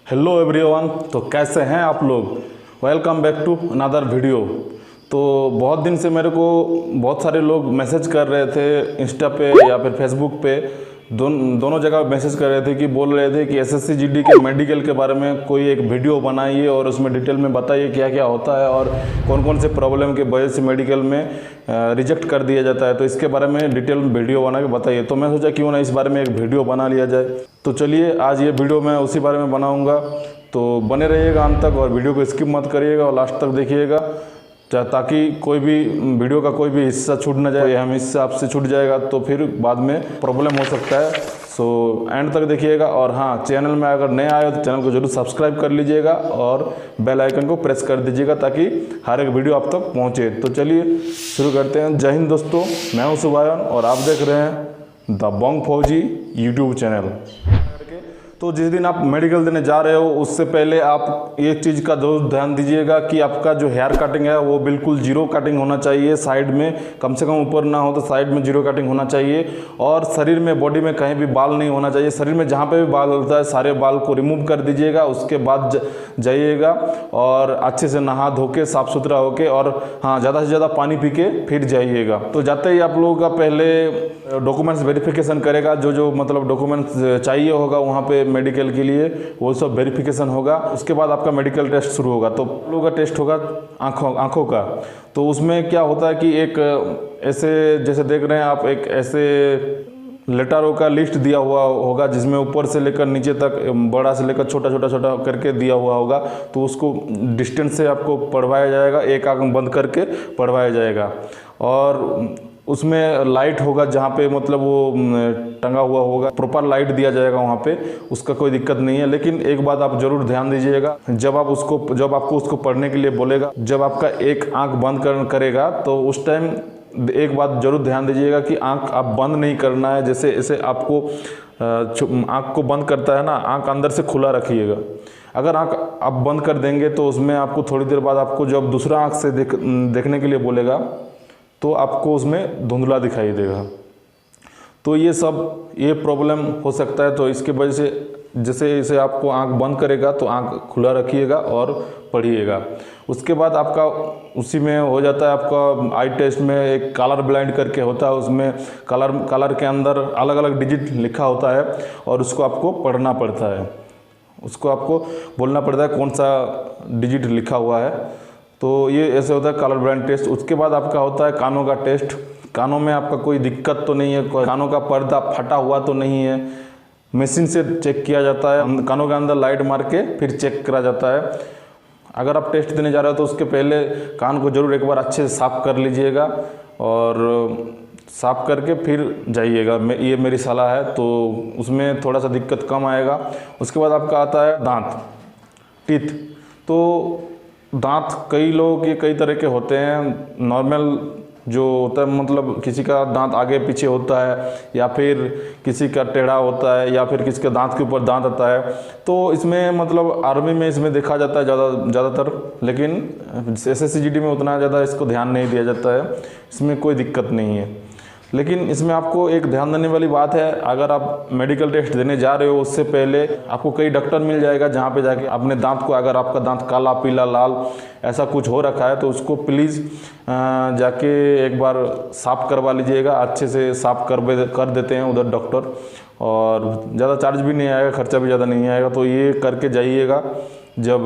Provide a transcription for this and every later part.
Hello everyone. तो कैसे हैं आप लोग। Welcome back to another video. तो बहुत दिन से मेरे को बहुत सारे लोग मैसेज कर रहे थे इंस्टा पे या फिर फेसबुक पे, दोनों जगह मैसेज कर रहे थे कि बोल रहे थे कि एसएससी जीडी के मेडिकल के बारे में कोई एक वीडियो बनाइए और उसमें डिटेल में बताइए क्या क्या होता है और कौन कौन से प्रॉब्लम के वजह से मेडिकल में रिजेक्ट कर दिया जाता है। तो इसके बारे में डिटेल वीडियो बना के बताइए। तो मैं सोचा क्यों ना इस बारे में एक वीडियो बना लिया जाए। तो चलिए आज ये वीडियो मैं उसी बारे में बनाऊँगा। तो बने रहिएगा अंत तक और वीडियो को स्किप मत करिएगा और लास्ट तक देखिएगा, ताकि कोई भी वीडियो का कोई भी हिस्सा छूट ना जाए। हम हिस्सा आपसे छूट जाएगा तो फिर बाद में प्रॉब्लम हो सकता है। सो एंड तक देखिएगा। और हाँ, चैनल में अगर नए आए हो तो चैनल को जरूर सब्सक्राइब कर लीजिएगा और बेल आइकन को प्रेस कर दीजिएगा ताकि हर एक वीडियो आप तक पहुँचे। तो चलिए शुरू करते हैं। जय हिंद दोस्तों, मैं हूँ सुभायन और आप देख रहे हैं द बोंग फौजी यूट्यूब चैनल। तो जिस दिन आप मेडिकल देने जा रहे हो उससे पहले आप एक चीज़ का जरूर ध्यान दीजिएगा कि आपका जो हेयर कटिंग है वो बिल्कुल जीरो कटिंग होना चाहिए। साइड में कम से कम ऊपर ना हो तो साइड में जीरो कटिंग होना चाहिए। और शरीर में बॉडी में कहीं भी बाल नहीं होना चाहिए। शरीर में जहाँ पे भी बाल होता है सारे बाल को रिमूव कर दीजिएगा। उसके बाद जाइएगा और अच्छे से नहा धो के साफ़ सुथरा होके और हाँ, ज़्यादा से ज़्यादा पानी पी के फिर जाइएगा। तो जाते ही आप लोगों का पहले डॉक्यूमेंट्स वेरिफिकेशन करेगा। जो मतलब डॉक्यूमेंट्स चाहिए होगा वहाँ पे मेडिकल के लिए वो सब वेरिफिकेशन होगा। उसके बाद आपका मेडिकल टेस्ट शुरू होगा। तो लोगों का टेस्ट होगा आँखों का। तो उसमें क्या होता है कि एक ऐसे जैसे देख रहे हैं आप, एक ऐसे लेटरों का लिस्ट दिया हुआ होगा जिसमें ऊपर से लेकर नीचे तक बड़ा से लेकर छोटा छोटा छोटा करके दिया हुआ होगा। तो उसको डिस्टेंस से आपको पढ़वाया जाएगा, एक आंख बंद करके पढ़वाया जाएगा। और उसमें लाइट होगा जहाँ पे मतलब वो टंगा हुआ होगा, प्रॉपर लाइट दिया जाएगा वहाँ पे, उसका कोई दिक्कत नहीं है। लेकिन एक बात आप जरूर ध्यान दीजिएगा, जब आपको उसको पढ़ने के लिए बोलेगा, जब आपका एक आंख बंद करेगा तो उस टाइम एक बात जरूर ध्यान दीजिएगा कि आंख आप बंद नहीं करना है। जैसे ऐसे आपको आंख को बंद करता है ना, आंख अंदर से खुला रखिएगा। अगर आंख आप बंद कर देंगे तो उसमें आपको थोड़ी देर बाद आपको जब दूसरा आंख से देखने के लिए बोलेगा तो आपको उसमें धुंधला दिखाई देगा। तो ये प्रॉब्लम हो सकता है। तो इसके वजह से जैसे आपको आंख बंद करेगा तो आंख खुला रखिएगा और पढ़िएगा। उसके बाद आपका उसी में हो जाता है आपका आई टेस्ट में एक कलर ब्लाइंड करके होता है। उसमें कलर के अंदर अलग अलग डिजिट लिखा होता है और उसको आपको पढ़ना पड़ता है। उसको आपको बोलना पड़ता है कौन सा डिजिट लिखा हुआ है। तो ये ऐसे होता है कलर ब्लाइंड टेस्ट। उसके बाद आपका होता है कानों का टेस्ट। कानों में आपका कोई दिक्कत तो नहीं है, कानों का पर्दा फटा हुआ तो नहीं है। मशीन से चेक किया जाता है, कानों के अंदर लाइट मार के फिर चेक करा जाता है। अगर आप टेस्ट देने जा रहे हो तो उसके पहले कान को जरूर एक बार अच्छे से साफ़ कर लीजिएगा और साफ़ करके फिर जाइएगा। ये मेरी सलाह है। तो उसमें थोड़ा सा दिक्कत कम आएगा। उसके बाद आपका आता है दांत, टीथ। तो दांत कई लोगों के कई तरह के होते हैं। नॉर्मल जो होता है मतलब किसी का दांत आगे पीछे होता है या फिर किसी का टेढ़ा होता है या फिर किसी का दांत के ऊपर दांत आता है। तो इसमें मतलब आर्मी में इसमें देखा जाता है ज़्यादातर, लेकिन एसएससी जीडी में उतना ज़्यादा इसको ध्यान नहीं दिया जाता है। इसमें कोई दिक्कत नहीं है। लेकिन इसमें आपको एक ध्यान देने वाली बात है, अगर आप मेडिकल टेस्ट देने जा रहे हो उससे पहले आपको कई डॉक्टर मिल जाएगा जहाँ पे जाके अपने दांत को, अगर आपका दांत काला पीला लाल ऐसा कुछ हो रखा है तो उसको प्लीज़ जाके एक बार साफ़ करवा लीजिएगा। अच्छे से साफ़ कर देते हैं उधर डॉक्टर और ज़्यादा चार्ज भी नहीं आएगा, खर्चा भी ज़्यादा नहीं आएगा। तो ये करके जाइएगा। जब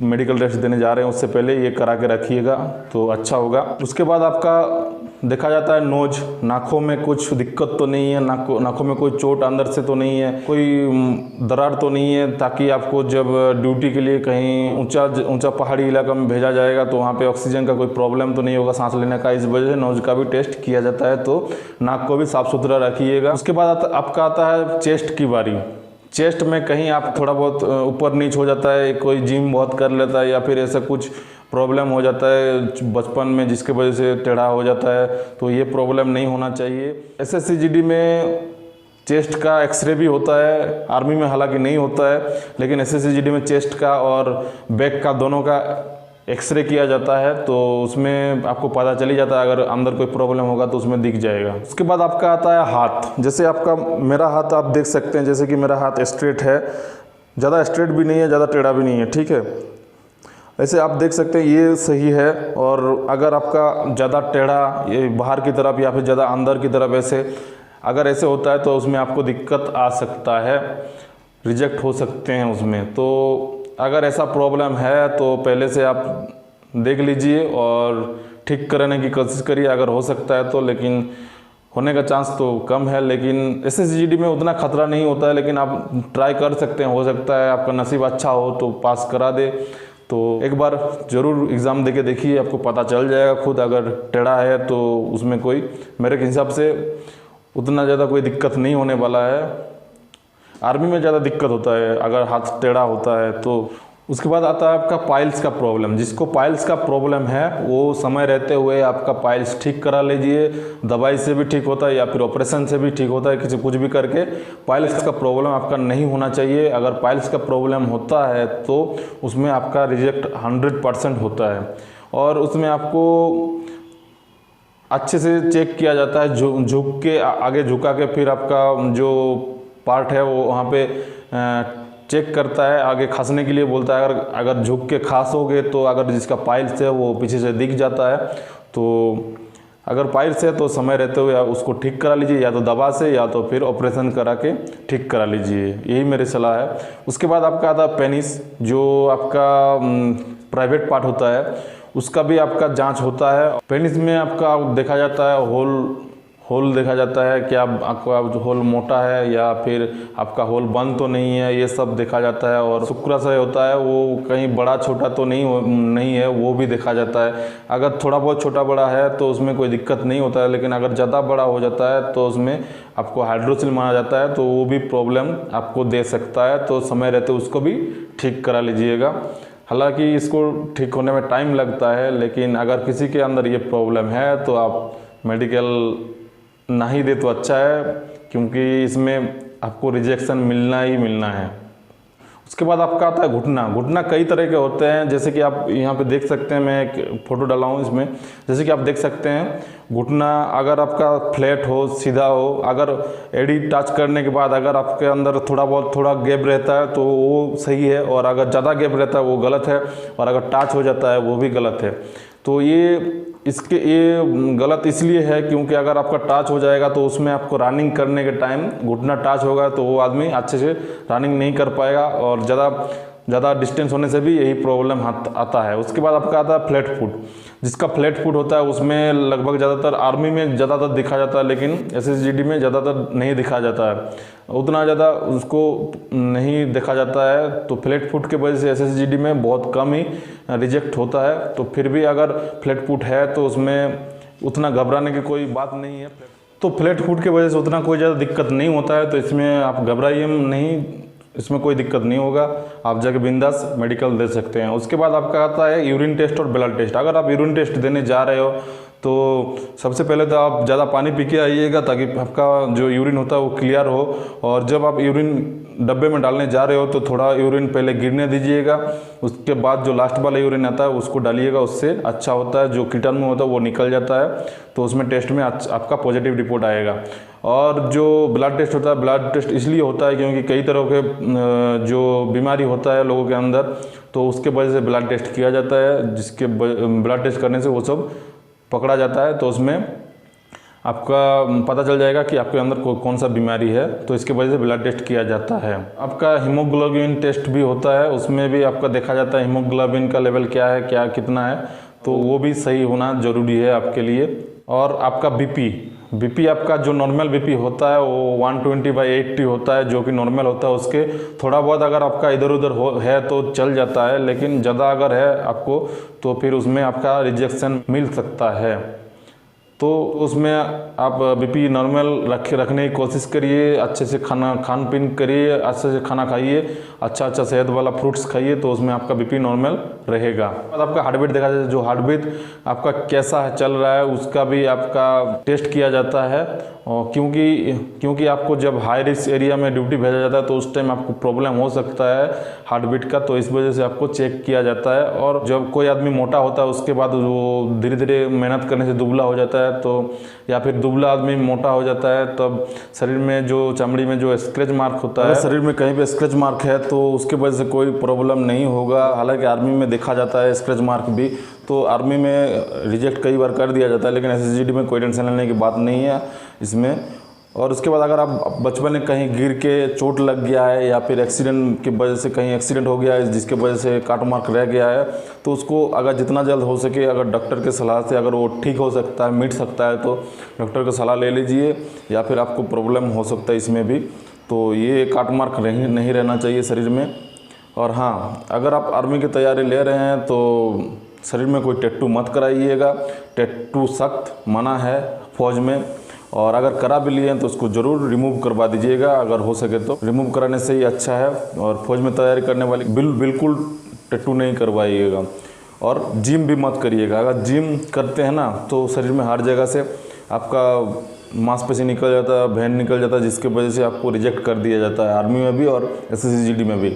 मेडिकल टेस्ट देने जा रहे हैं उससे पहले ये करा के रखिएगा तो अच्छा होगा। उसके बाद आपका देखा जाता है नोज, नाकों में कुछ दिक्कत तो नहीं है, नाकों में कोई चोट अंदर से तो नहीं है, कोई दरार तो नहीं है, ताकि आपको जब ड्यूटी के लिए कहीं ऊंचा पहाड़ी इलाका में भेजा जाएगा तो वहाँ पे ऑक्सीजन का कोई प्रॉब्लम तो नहीं होगा सांस लेने का। इस वजह से नोज का भी टेस्ट किया जाता है। तो नाक को भी साफ़ सुथरा रखिएगा। उसके बाद आपका आता है चेस्ट की बारी। चेस्ट में कहीं आप थोड़ा बहुत ऊपर नीच हो जाता है, कोई जिम बहुत कर लेता है या फिर ऐसा कुछ प्रॉब्लम हो जाता है बचपन में जिसके वजह से टेढ़ा हो जाता है, तो ये प्रॉब्लम नहीं होना चाहिए। एसएससी जीडी में चेस्ट का एक्सरे भी होता है, आर्मी में हालांकि नहीं होता है, लेकिन एसएससी जीडी में चेस्ट का और बैक का दोनों का एक्सरे किया जाता है। तो उसमें आपको पता चली जाता है, अगर अंदर कोई प्रॉब्लम होगा तो उसमें दिख जाएगा। उसके बाद आपका आता है हाथ। जैसे आपका मेरा हाथ आप देख सकते हैं, जैसे कि मेरा हाथ स्ट्रेट है, ज़्यादा स्ट्रेट भी नहीं है, ज़्यादा टेढ़ा भी नहीं है, ठीक है। ऐसे आप देख सकते हैं ये सही है। और अगर आपका ज़्यादा टेढ़ा ये बाहर की तरफ या फिर ज़्यादा अंदर की तरफ ऐसे अगर ऐसे होता है तो उसमें आपको दिक्कत आ सकता है, रिजेक्ट हो सकते हैं उसमें। तो अगर ऐसा प्रॉब्लम है तो पहले से आप देख लीजिए और ठीक कराने की कोशिश करिए अगर हो सकता है तो, लेकिन होने का चांस तो कम है। लेकिन SSGD में उतना खतरा नहीं होता है, लेकिन आप ट्राई कर सकते हैं, हो सकता है आपका नसीब अच्छा हो तो पास करा दे। तो एक बार ज़रूर एग्ज़ाम देके देखिए, आपको पता चल जाएगा खुद। अगर टेढ़ा है तो उसमें कोई मेरे हिसाब से उतना ज़्यादा कोई दिक्कत नहीं होने वाला है। आर्मी में ज़्यादा दिक्कत होता है अगर हाथ टेढ़ा होता है तो। उसके बाद आता है आपका पाइल्स का प्रॉब्लम। जिसको पाइल्स का प्रॉब्लम है वो समय रहते हुए आपका पाइल्स ठीक करा लीजिए। दवाई से भी ठीक होता है या फिर ऑपरेशन से भी ठीक होता है, किसी कुछ भी करके पाइल्स का प्रॉब्लम आपका नहीं होना चाहिए। अगर पाइल्स का प्रॉब्लम होता है तो उसमें आपका रिजेक्ट 100% होता है। और उसमें आपको अच्छे से चेक किया जाता है, झुक के आगे झुका के फिर आपका जो पार्ट है वो वहाँ पे चेक करता है, आगे खांसने के लिए बोलता है। अगर झुक के खांसोगे तो अगर जिसका पाइल्स है वो पीछे से दिख जाता है। तो अगर पाइल्स है तो समय रहते हुए उसको ठीक करा लीजिए, या तो दवा से या तो फिर ऑपरेशन करा के ठीक करा लीजिए, यही मेरी सलाह है। उसके बाद आपका आता है पेनिस, जो आपका प्राइवेट पार्ट होता है, उसका भी आपका जांच होता है। पेनिस में आपका देखा जाता है होल देखा जाता है कि आपका होल मोटा है या फिर आपका होल बंद तो नहीं है, ये सब देखा जाता है। और शुक्राशय होता है वो कहीं बड़ा छोटा तो नहीं है, वो भी देखा जाता है। अगर थोड़ा बहुत छोटा बड़ा है तो उसमें कोई दिक्कत नहीं होता है, लेकिन अगर ज़्यादा बड़ा हो जाता है तो उसमें आपको हाइड्रोसिल माना जाता है, तो वो भी प्रॉब्लम आपको दे सकता है। तो समय रहते उसको भी ठीक करा लीजिएगा। हालांकि इसको ठीक होने में टाइम लगता है, लेकिन अगर किसी के अंदर ये प्रॉब्लम है तो आप मेडिकल नहीं दे तो अच्छा है, क्योंकि इसमें आपको रिजेक्शन मिलना ही मिलना है। उसके बाद आपका आता है घुटना। घुटना कई तरह के होते हैं, जैसे कि आप यहाँ पे देख सकते हैं, मैं एक फ़ोटो डाला हूँ इसमें। जैसे कि आप देख सकते हैं घुटना अगर आपका फ्लैट हो, सीधा हो, अगर एड़ी टच करने के बाद अगर आपके अंदर थोड़ा गैप रहता है तो वो सही है, और अगर ज़्यादा गैप रहता है वो गलत है, और अगर टच हो जाता है वो भी गलत है। तो ये गलत इसलिए है क्योंकि अगर आपका टच हो जाएगा तो उसमें आपको रनिंग करने के टाइम घुटना टच होगा तो वो आदमी अच्छे से रनिंग नहीं कर पाएगा, और ज़्यादा डिस्टेंस होने से भी यही प्रॉब्लम आता है। उसके बाद आपका आता है फ्लैट फुट। जिसका फ्लैट फुट होता है उसमें लगभग ज़्यादातर आर्मी में ज़्यादातर दिखा जाता है, लेकिन SSGD में ज़्यादातर नहीं दिखा जाता है, उतना ज़्यादा उसको नहीं देखा जाता है। तो फ्लैट फुट के वजह से SSGD में बहुत कम ही रिजेक्ट होता है। तो फिर भी अगर फ्लैट फुट है तो उसमें उतना घबराने की कोई बात नहीं है। तो फ्लैट फुट के वजह से उतना कोई ज़्यादा दिक्कत नहीं होता है, तो इसमें आप घबराइए नहीं, इसमें कोई दिक्कत नहीं होगा, आप जाके बिंदास मेडिकल दे सकते हैं। उसके बाद आपका आता है यूरिन टेस्ट और ब्लड टेस्ट। अगर आप यूरिन टेस्ट देने जा रहे हो तो सबसे पहले तो आप ज़्यादा पानी पी के आइएगा, ताकि आपका जो यूरिन होता है वो क्लियर हो। और जब आप यूरिन डब्बे में डालने जा रहे हो तो थोड़ा यूरिन पहले गिरने दीजिएगा, उसके बाद जो लास्ट वाला यूरिन आता है उसको डालिएगा, उससे अच्छा होता है, जो कीटाणु होता है वो निकल जाता है, तो उसमें टेस्ट में आपका पॉजिटिव रिपोर्ट आएगा। और जो ब्लड टेस्ट होता है, ब्लड टेस्ट इसलिए होता है क्योंकि कई तरह के जो बीमारी होता है लोगों के अंदर, तो उसके वजह से ब्लड टेस्ट किया जाता है, जिसके ब्लड टेस्ट करने से वो सब पकड़ा जाता है। तो उसमें आपका पता चल जाएगा कि आपके अंदर कौन सा बीमारी है, तो इसके वजह से ब्लड टेस्ट किया जाता है। आपका हीमोग्लोबिन टेस्ट भी होता है, उसमें भी आपका देखा जाता है हीमोग्लोबिन का लेवल क्या है, कितना है, तो वो भी सही होना ज़रूरी है आपके लिए। और आपका बीपी आपका जो नॉर्मल बीपी होता है वो 120/80 होता है, जो कि नॉर्मल होता है। उसके थोड़ा बहुत अगर आपका इधर उधर है तो चल जाता है, लेकिन ज़्यादा अगर है आपको तो फिर उसमें आपका रिजेक्शन मिल सकता है। तो उसमें आप बीपी नॉर्मल रखने की कोशिश करिए, अच्छे से खान पीन करिए, अच्छे से खाना खाइए, अच्छा सेहत वाला फ्रूट्स खाइए, तो उसमें आपका बीपी नॉर्मल रहेगा। और आपका हार्ट बीट देखा जाए, जो हार्ट बीट आपका कैसा है चल रहा है उसका भी आपका टेस्ट किया जाता है। और क्योंकि आपको जब हाई रिस्क एरिया में ड्यूटी भेजा जाता है तो उस टाइम आपको प्रॉब्लम हो सकता है हार्ट बीट का, तो इस वजह से आपको चेक किया जाता है। और जब कोई आदमी मोटा होता है उसके बाद वो धीरे धीरे मेहनत करने से दुबला हो जाता है, है तो, या फिर दुबला आदमी मोटा हो जाता है, तब शरीर में जो चमड़ी में जो स्क्रैच मार्क होता है, शरीर में कहीं पे स्क्रैच मार्क है तो उसके वजह से कोई प्रॉब्लम नहीं होगा। हालांकि आर्मी में देखा जाता है स्क्रैच मार्क भी, तो आर्मी में रिजेक्ट कई बार कर दिया जाता है, लेकिन SSGD में कोई टेंशन लेने की बात नहीं है इसमें। और उसके बाद अगर आप बचपन में कहीं गिर के चोट लग गया है या फिर एक्सीडेंट की वजह से कहीं एक्सीडेंट हो गया है जिसके वजह से काट मार्क रह गया है, तो उसको अगर जितना जल्द हो सके अगर डॉक्टर के सलाह से अगर वो ठीक हो सकता है, मिट सकता है, तो डॉक्टर की सलाह ले लीजिए, या फिर आपको प्रॉब्लम हो सकता है इसमें भी। तो ये काट मार्क नहीं रहना चाहिए शरीर में। और हाँ, अगर आप आर्मी की तैयारी ले रहे हैं तो शरीर में कोई टैटू मत कराइएगा। टैटू सख्त मना है फौज में, और अगर करा भी लिए हैं तो उसको ज़रूर रिमूव करवा दीजिएगा अगर हो सके तो। रिमूव कराने से ही अच्छा है। और फौज में तैयारी करने वाले बिल्कुल टैटू नहीं करवाइएगा। और जिम भी मत करिएगा। अगर जिम करते हैं ना तो शरीर में हर जगह से आपका मांसपेशी निकल जाता है, भेन निकल जाता है, जिसके वजह से आपको रिजेक्ट कर दिया जाता है आर्मी में भी और SSGD में भी।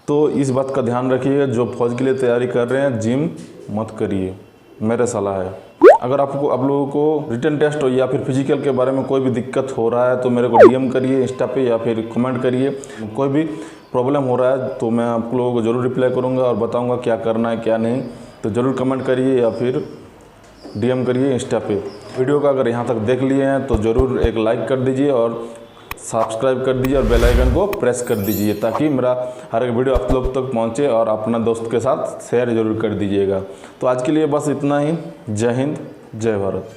तो इस बात का ध्यान रखिएगा, जो फौज के लिए तैयारी कर रहे हैं जिम मत करिए, मेरा सलाह है। अगर आप लोगों को रिटन टेस्ट या फिर फिजिकल के बारे में कोई भी दिक्कत हो रहा है तो मेरे को DM करिए इंस्टा पे या फिर कमेंट करिए। कोई भी प्रॉब्लम हो रहा है तो मैं आप लोगों को ज़रूर रिप्लाई करूँगा और बताऊँगा क्या करना है क्या नहीं। तो ज़रूर कमेंट करिए या फिर DM करिए इंस्टा पे। वीडियो का अगर यहाँ तक देख लिए हैं तो ज़रूर एक लाइक कर दीजिए और सब्सक्राइब कर दीजिए और बेल आइकन को प्रेस कर दीजिए, ताकि मेरा हर एक वीडियो आप लोग तक पहुंचे, और अपना दोस्त के साथ शेयर ज़रूर कर दीजिएगा। तो आज के लिए बस इतना ही। जय हिंद, जय भारत।